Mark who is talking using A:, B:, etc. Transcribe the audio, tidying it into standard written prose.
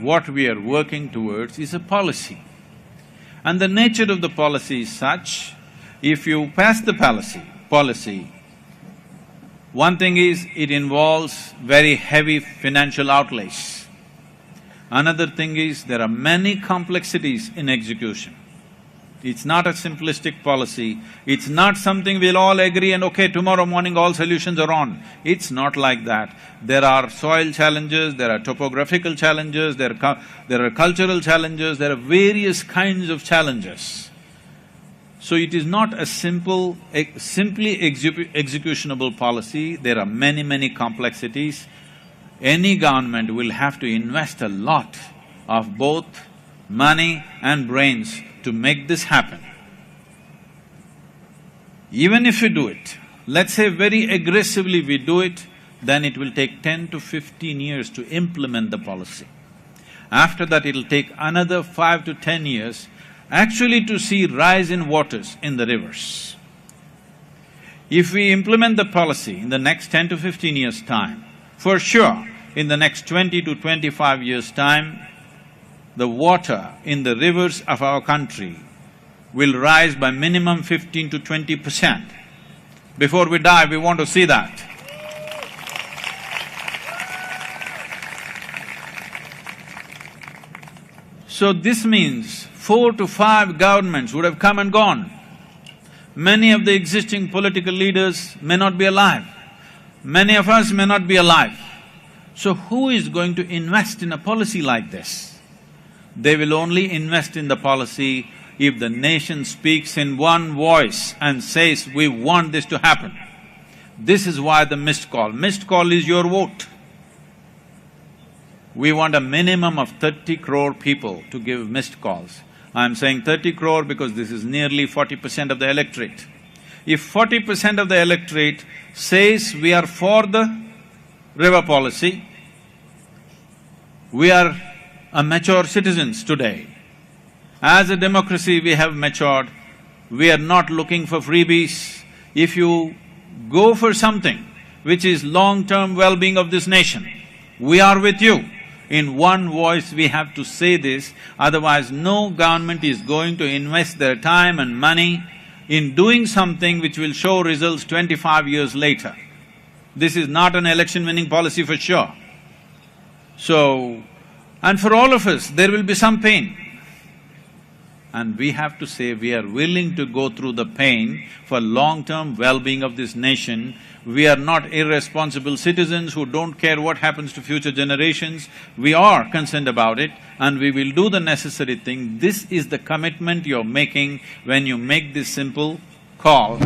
A: what we are working towards is a policy. And the nature of the policy is such, if you pass the policy, one thing is it involves very heavy financial outlays. Another thing is there are many complexities in execution. It's not a simplistic policy, it's not something we'll all agree and okay, tomorrow morning all solutions are on. It's not like that. There are soil challenges, there are topographical challenges, there are cultural challenges, there are various kinds of challenges. So it is not a simply executionable policy, there are many complexities. Any government will have to invest a lot of both money and brains to make this happen. Even if we do it, let's say very aggressively we do it, then it will take 10 to 15 years to implement the policy. After that, it'll take another 5 to 10 years actually to see rise in waters in the rivers. If we implement the policy in the next 10 to 15 years' time, for sure, in the next 20 to 25 years' time, the water in the rivers of our country will rise by minimum 15 to 20%. Before we die, we want to see that. So this means 4 to 5 governments would have come and gone. Many of the existing political leaders may not be alive. Many of us may not be alive. So who is going to invest in a policy like this? They will only invest in the policy if the nation speaks in one voice and says, we want this to happen. This is why the missed call. Missed call is your vote. We want a minimum of 30 crore people to give missed calls. I'm saying 30 crore because this is nearly 40% of the electorate. If 40% of the electorate says we are for the river policy, we are mature citizens today. As a democracy, we have matured, we are not looking for freebies. If you go for something which is long-term well-being of this nation, we are with you. In one voice we have to say this, otherwise no government is going to invest their time and money in doing something which will show results 25 years later. This is not an election-winning policy for sure. So, and for all of us, there will be some pain. And we have to say we are willing to go through the pain for long-term well-being of this nation. We are not irresponsible citizens who don't care what happens to future generations. We are concerned about it and we will do the necessary thing. This is the commitment you're making when you make this simple call.